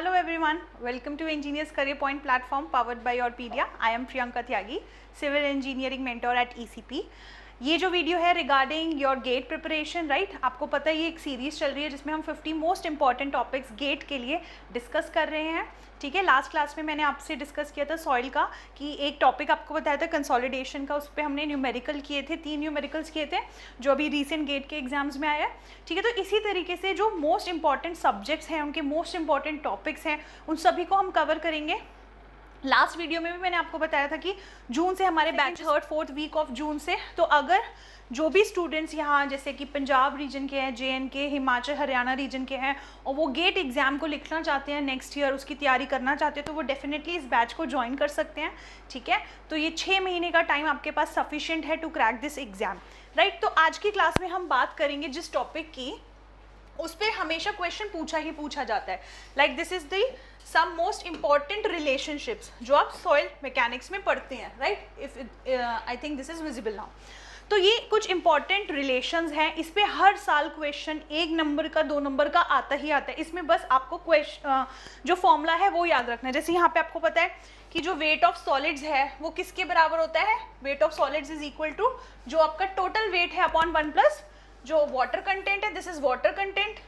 Hello everyone, welcome to Engineers Career Point platform powered by Orpedia. I am Priyanka Tyagi, Civil Engineering Mentor at ECP. ये जो video है regarding your GATE preparation, right, आपको पता है ये एक series चल रही है जिसमें हम 50 मोस्ट इंपॉर्टेंट टॉपिक्स गेट के लिए डिस्कस कर रहे हैं. ठीक है, लास्ट क्लास में मैंने आपसे डिस्कस किया था सॉइल का, कि एक टॉपिक आपको बताया था कंसोलिडेशन का, उस पर हमने न्यूमेरिकल किए थे, 3 न्यूमेरिकल्स किए थे जो अभी रिसेंट गेट के एग्जाम्स में आया है. ठीक है, तो इसी तरीके से जो मोस्ट इंपॉर्टेंट सब्जेक्ट्स हैं, उनके मोस्ट इंपॉर्टेंट टॉपिक्स हैं, उन सभी को हम कवर करेंगे. लास्ट वीडियो में भी मैंने आपको बताया था कि जून से हमारे batch 3rd-4th week of June से, तो अगर जो भी स्टूडेंट्स यहाँ जैसे कि पंजाब रीजन के हैं, JNK, हिमाचल हरियाणा रीजन के हैं और वो गेट एग्जाम को लिखना चाहते हैं नेक्स्ट ईयर, उसकी तैयारी करना चाहते हैं, तो वो डेफिनेटली इस बैच को ज्वाइन कर सकते हैं. ठीक है, तो ये 6 महीने का टाइम आपके पास सफिशिएंट है to crack this exam, right. तो आज की क्लास में हम बात करेंगे जिस टॉपिक की, उस पर हमेशा क्वेश्चन पूछा ही पूछा जाता है. Like this is the some most important relationships जो आप सॉइल मैकेनिक्स में पढ़ते हैं, right. If I think this is visible now. तो ये कुछ इंपॉर्टेंट रिलेशंस हैं, इस पे हर साल क्वेश्चन 1 नंबर का 2 नंबर का आता ही आता है. इसमें बस आपको क्वेश्चन जो फॉर्मूला है वो याद रखना है. जैसे यहाँ पे आपको पता है कि जो वेट ऑफ सॉलिड्स है वो किसके बराबर होता है, weight of solids is equal to जो आपका टोटल वेट है अपॉन 1 प्लस जो वाटर कंटेंट है, this is water content.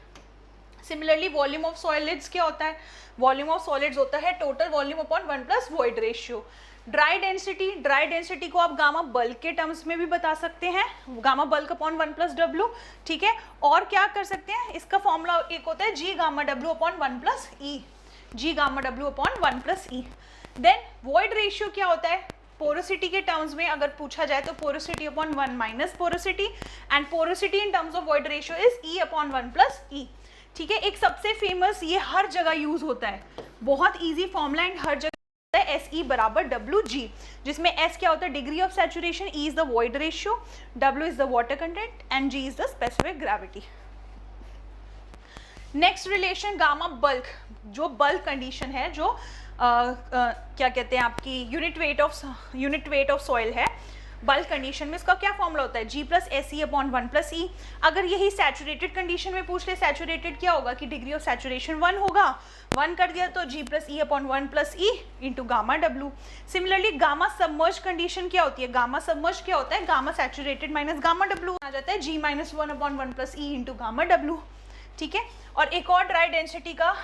Similarly volume of solids क्या होता है, वॉल्यूम ऑफ सॉलिड्स होता है total volume upon 1 plus void ratio. Dry density को आप गामा बल्क के टर्म्स में भी बता सकते हैं, gamma bulk upon 1 plus W. ठीक है, और क्या कर सकते हैं, इसका फॉर्मूला एक होता है G gamma W upon 1 plus E, G gamma W upon 1 plus E. Then void ratio क्या होता है, पोरोसिटी के टर्म्स में अगर पूछा जाए तो porosity upon 1 minus porosity, and porosity in terms of void ratio is E upon 1 plus E. ठीक है, एक सबसे फेमस, ये हर जगह यूज होता है, बहुत इजी फॉर्मूला एंड हर जगह होता है, एस ई बराबर डब्ल्यू जी, जिसमें एस क्या होता है degree of saturation, E is the void ratio, W is the water content and G is the specific gravity. Next relation gamma bulk, जो bulk condition है, जो क्या कहते हैं आपकी यूनिट वेट ऑफ सॉइल है, बल्क कंडीशन में इसका क्या फॉर्मूला होता है, G plus S E upon 1 plus E. अगर यही सैचुरेटेड कंडीशन में पूछ ले, सैचुरेटेड क्या होगा कि डिग्री ऑफ सैचुरेशन 1 होगा, 1 कर दिया तो G plus E upon 1 plus E into gamma W. Similarly gamma submerge condition क्या होती है, गामा सबमर्ज क्या होता है, gamma saturated minus gamma W आ जाता है G minus 1 upon 1 plus E into gamma W. ठीक है, और एक और ड्राई डेंसिटी का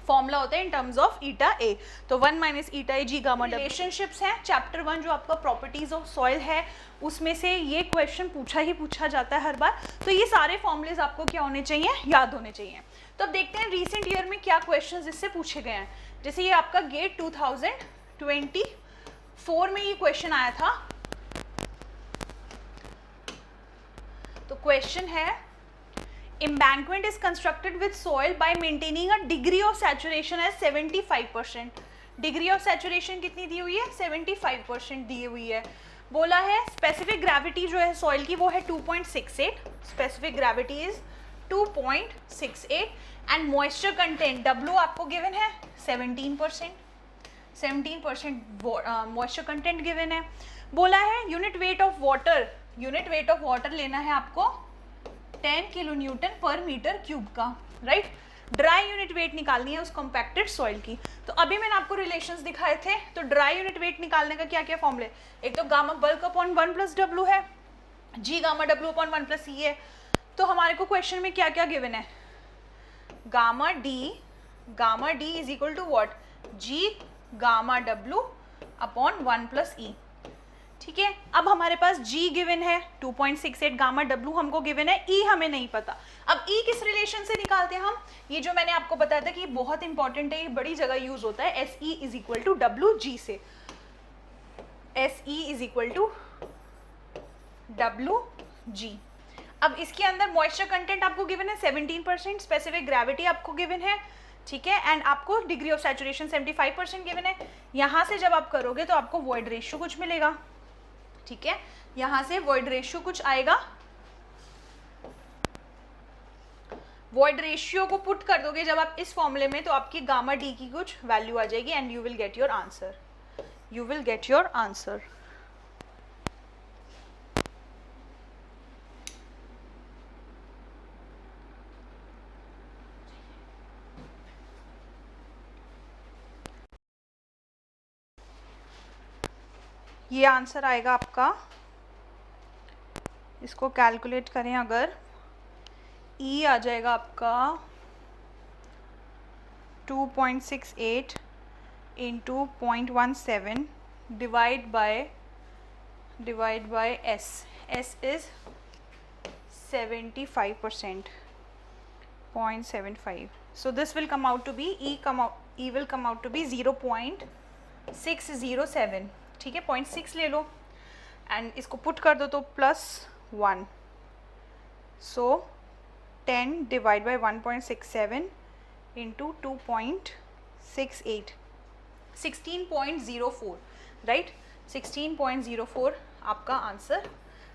फॉर्मूला होता है इन टर्म्स ऑफ ईटा ए, तो 1 माइनस ईटा ए जी गामा. रिलेशनशिप्स हैं, चैप्टर 1 जो आपका प्रॉपर्टीज ऑफ सॉइल है, उसमें से ये क्वेश्चन पूछा ही पूछा जाता है हर बार. तो ये सारे फॉर्मूलेज आपको क्या होने चाहिए, याद होने चाहिए. तो अब देखते हैं रिसेंट ईयर में क्या क्वेश्चंस इससे पूछे गए हैं. जैसे ये आपका गेट 2024 में ये क्वेश्चन आया था. तो क्वेश्चन है, embankment is constructed with soil by maintaining a degree of saturation as 75%. Degree of saturation कितनी दी हुई है, 75% दी हुई है. बोला है स्पेसिफिक ग्रेविटी जो है सॉइल की वो है 2.68, specific gravity is 2.68 and moisture content W आपको गिवन है 17%, 17% मॉइस्चर कंटेंट गिवन है. बोला है यूनिट वेट ऑफ वाटर लेना है आपको 10 किलो न्यूटन पर मीटर क्यूब का, राइट. ड्राई यूनिट वेट निकालनी है उस कॉम्पैक्टेड सॉइल की. तो अभी मैंने आपको रिलेशंस दिखाए थे, तो ड्राई यूनिट वेट निकालने का क्या क्या फॉर्मूले, एक तो gamma bulk upon 1 plus W है, G gamma W upon 1 plus E है. तो हमारे को क्वेश्चन में क्या क्या गिवन है, gamma D is equal to what, G gamma W upon 1 plus E. ठीक है, अब हमारे पास G गिवन है 2.68, गामा W हमको गिवन है, E हमें नहीं पता. अब E किस रिलेशन से निकालते हैं हम, ये जो मैंने आपको बताया था कि बहुत इंपॉर्टेंट है, ये बड़ी जगह यूज होता है, SE is equal to WG से, SE is equal to WG. अब इसके अंदर मॉइस्चर कंटेंट आपको गिवन है 17%, स्पेसिफिक ग्रेविटी आपको गिवन है, ठीक है, एंड आपको डिग्री ऑफ सैचुरेशन 75% गिवन है. यहाँ से जब आप करोगे तो आपको वॉइड रेशियो कुछ मिलेगा. ठीक है, यहां से वॉइड रेशियो कुछ आएगा, वॉइड रेशियो को पुट कर दोगे जब आप इस फॉर्मूले में, तो आपकी गामा डी की कुछ वैल्यू आ जाएगी and you will get your answer. ये आंसर आएगा आपका, इसको कैलकुलेट करें अगर, E आ जाएगा आपका 2.68 into 0.17 divide by S. S is 75%, 0.75. So this will come out to be E will come out to be 0.607. ठीक है, 0.6 ले लो एंड इसको पुट कर दो तो +1. So 10 divide by 1.67 into 2.68, 16.04, right. 16.04 आपका आंसर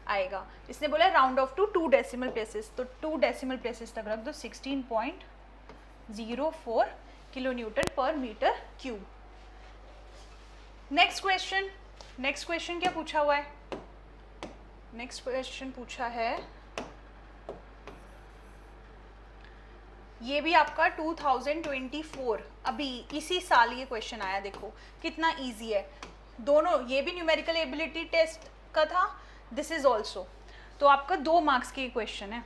आएगा. इसने बोला round off to 2 decimal places, तो 2 डेसिमल प्लेसेस तक रख दो. 16.04 किलो न्यूटन पर मीटर क्यूब. नेक्स्ट क्वेश्चन क्या पूछा हुआ है? नेक्स्ट क्वेश्चन पूछा है, ये भी आपका 2024, अभी इसी साल ये क्वेश्चन आया. देखो कितना इजी है. दोनों, ये भी न्यूमेरिकल एबिलिटी टेस्ट का था, दिस इज ऑल्सो. तो आपका 2 मार्क्स की क्वेश्चन है.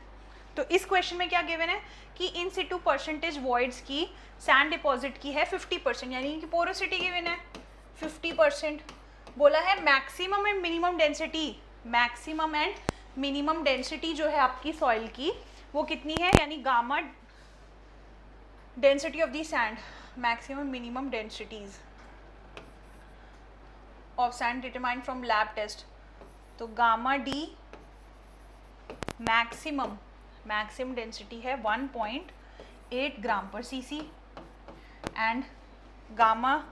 तो इस क्वेश्चन में क्या गिवन है कि इन सिटू परसेंटेज वॉइड्स की सैंड डिपॉजिट की है 50%, यानी कि पोरोसिटी गिवन है 50%. बोला है maximum and minimum density, maximum and minimum density जो है आपकी सॉइल की वो कितनी है, यानी gamma density of the sand, maximum minimum densities of sand determined from lab test. तो गामा डी मैक्सिमम डेंसिटी है 1.8 ग्राम पर CC and gamma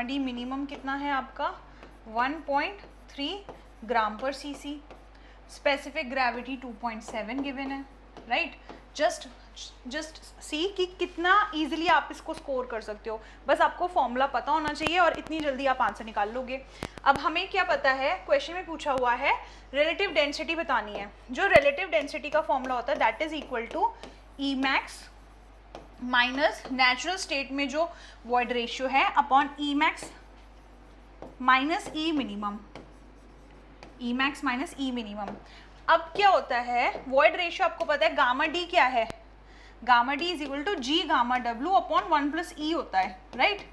D minimum कितना है आपका 1.3 ग्राम पर सीसी. स्पेसिफिक ग्रेविटी 2.7 गिवन है, राइट. जस्ट सी कि कितना इजीली आप इसको स्कोर कर सकते हो. बस आपको फॉर्मूला पता होना चाहिए और इतनी जल्दी आप आंसर निकाल लोगे. अब हमें क्या पता है, क्वेश्चन में पूछा हुआ है रिलेटिव डेंसिटी बतानी है. जो रिलेटिव डेंसिटी का फॉर्मूला होता है that is equal to E max minus natural state में जो वॉइड रेशियो है upon E max minus E minimum. E max minus E minimum. अब क्या होता है, वॉइड रेशियो आपको पता है गामा डी क्या है, gamma D is equal to G gamma W upon 1 plus E होता है, राइट.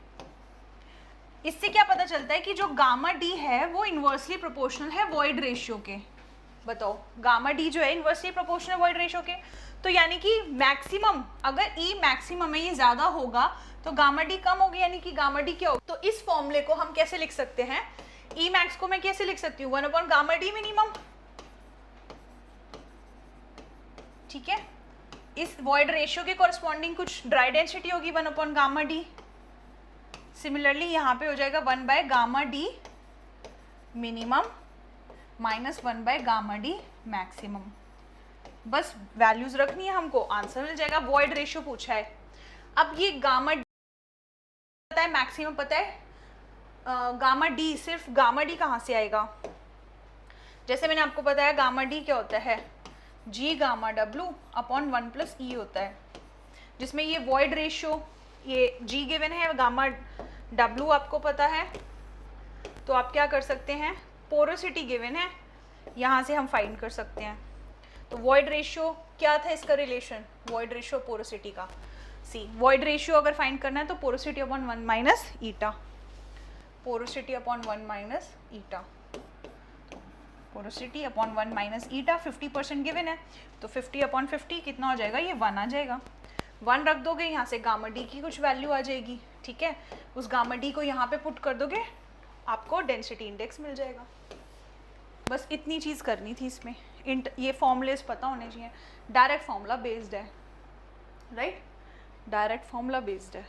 इससे क्या पता चलता है कि जो गामा डी है वो इन्वर्सली प्रोपोर्शनल है वॉइड रेशियो के. बताओ, गामा डी जो है इन्वर्सली प्रोपोर्शनल वॉइड रेशियो के. तो यानी कि मैक्सिमम, अगर ई मैक्सिमम है ये ज़्यादा होगा तो गामा डी कम होगी, यानी कि गामा डी क्या होगा. तो इस फॉर्मूले को हम कैसे लिख सकते हैं, ई मैक्स को मैं कैसे लिख सकती हूँ 1 अपॉन गामा डी मिनिमम. ठीक है, इस वॉइड रेशियो के कॉरस्पॉन्डिंग कुछ ड्राई डेंसिटी होगी 1 अपॉन गामा डी. सिमिलरली यहाँ पे हो जाएगा 1 by gamma D minimum minus 1 by gamma D maximum. बस वैल्यूज रखनी है हमको, आंसर मिल जाएगा. वॉइड रेशियो पूछा है. अब ये गामा डी पता है, मैक्सिमम पता है, गामा डी, सिर्फ गामा डी कहाँ से आएगा. जैसे मैंने आपको बताया गामा डी क्या होता है, G gamma W upon 1 plus E होता है, जिसमें ये वॉइड रेशियो, ये जी गिवन है, गामा डब्ल्यू आपको पता है. तो आप क्या कर सकते हैं, पोरोसिटी गिवन है, यहाँ से हम फाइंड कर सकते हैं. तो वॉइड रेशियो क्या था इसका रिलेशन, वॉइड रेशियो पोरोसिटी का. सी, वॉइड रेशियो अगर फाइंड करना है तो porosity upon 1 minus eta, porosity upon 1 minus eta, porosity upon 1 minus eta. 50% given है तो 50 अपॉन 50 कितना हो जाएगा, ये 1 आ जाएगा. 1 रख दोगे, यहाँ से गामा डी की कुछ वैल्यू आ जाएगी. ठीक है, उस गामा डी को यहाँ पे पुट कर दोगे, आपको डेंसिटी इंडेक्स मिल जाएगा. बस इतनी चीज़ करनी थी इसमें. ये फॉर्मूलेस पता होने चाहिए. डायरेक्ट फॉर्मूला बेस्ड है, राइट, डायरेक्ट फॉर्मूला बेस्ड है.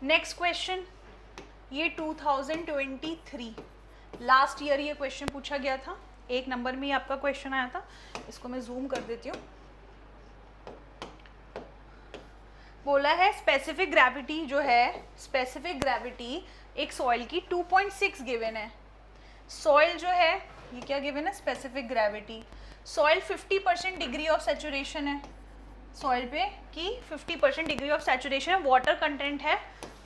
नेक्स्ट क्वेश्चन, ये 2023 लास्ट ईयर ये क्वेश्चन पूछा गया था. 1 नंबर में ही आपका क्वेश्चन आया था. इसको मैं जूम कर देती हूँ. बोला है स्पेसिफिक ग्रेविटी जो है, स्पेसिफिक ग्रेविटी एक सॉइल की 2.6 गिवन है. सॉइल जो है ये क्या गिवन है, specific gravity. Soil 50% degree of saturation है. सॉइल पे कि 50% डिग्री ऑफ सैचुरेशन है, वाटर कंटेंट है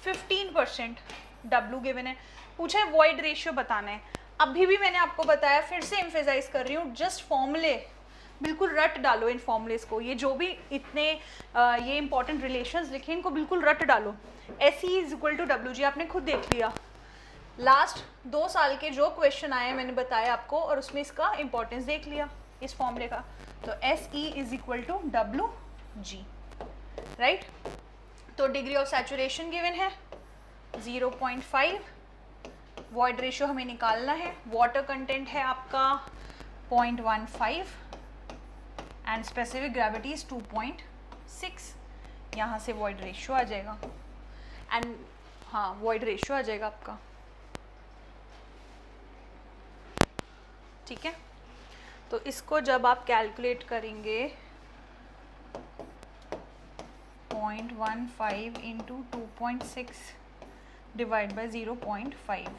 15%, W गिवन है, पूछा है वॉइड रेशियो बताना है। अभी भी मैंने आपको बताया, फिर से एम्फेसाइज कर रही हूँ, जस्ट फॉर्मूले बिल्कुल रट डालो इन फॉर्मूलेस को, ये जो भी इतने ये इंपॉर्टेंट रिलेशंस लिखे इनको बिल्कुल रट डालो। SE is equal to WG आपने खुद देख लिया, लास्ट 2 साल के जो क्वेश्चन आए मैंने बताया आपको, और उसमें इसका इंपॉर्टेंस देख लिया इस फॉर्मूले का। तो SE is equal to WG, right. तो डिग्री ऑफ सैचुरेशन गिवन है 0.5, वॉइड रेशियो हमें निकालना है, वाटर कंटेंट है आपका 0.15 एंड स्पेसिफिक ग्रेविटी इज 2.6, यहाँ से वॉइड रेशियो आ जाएगा एंड हाँ वॉइड रेशियो आ जाएगा आपका, ठीक है। तो इसको जब आप कैलकुलेट करेंगे 0.15 into 2.6 divide by 0.5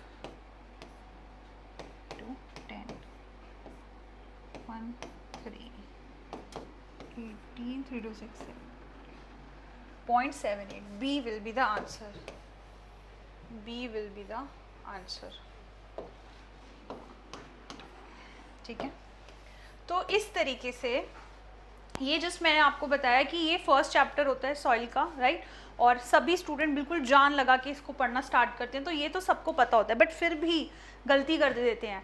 to 10, 1, 3, 18, 3 to 6, 0.78. B will be the answer. B will be the answer. ठीक है, तो इस तरीके से ये जस्ट मैंने आपको बताया कि ये फर्स्ट चैप्टर होता है सॉइल का, राइट। और सभी स्टूडेंट बिल्कुल जान लगा के इसको पढ़ना स्टार्ट करते हैं, तो ये तो सबको पता होता है, बट फिर भी गलती कर देते हैं।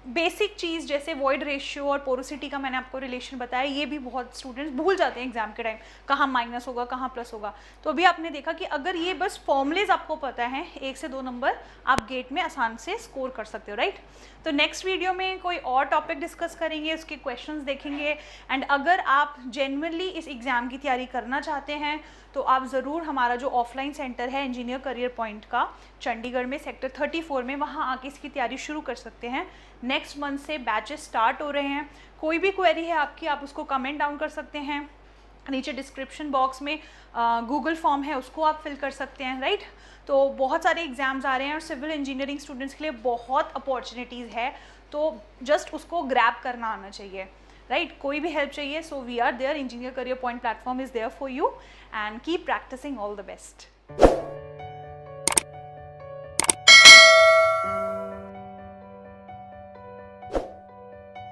बेसिक चीज़ जैसे वॉइड रेशियो और पोरोसिटी का मैंने आपको रिलेशन बताया, ये भी बहुत स्टूडेंट्स भूल जाते हैं एग्जाम के टाइम, कहाँ माइनस होगा कहाँ प्लस होगा। तो अभी आपने देखा कि अगर ये बस फॉर्मूलेज आपको पता है, 1 से 2 नंबर आप गेट में आसान से स्कोर कर सकते हो, राइट। तो नेक्स्ट वीडियो में कोई और टॉपिक डिस्कस करेंगे, उसके क्वेश्चंस देखेंगे। एंड अगर आप जेन्युइनली इस एग्ज़ाम की तैयारी करना चाहते हैं तो आप ज़रूर हमारा जो ऑफलाइन सेंटर है इंजीनियर करियर पॉइंट का चंडीगढ़ में सेक्टर 34 में, वहाँ आके इसकी तैयारी शुरू कर सकते हैं। नेक्स्ट मंथ से बैचेस स्टार्ट हो रहे हैं। कोई भी क्वेरी है आपकी, आप उसको कमेंट डाउन कर सकते हैं, नीचे डिस्क्रिप्शन बॉक्स में गूगल फॉर्म है उसको आप फिल कर सकते हैं, राइट। तो बहुत सारे एग्जाम्स आ रहे हैं और सिविल इंजीनियरिंग स्टूडेंट्स के लिए बहुत अपॉर्चुनिटीज़ है, तो जस्ट उसको ग्रैब करना आना चाहिए, राइट। कोई भी हेल्प चाहिए, so we are there, engineer career point platform is there for you, and keep practising. All the best.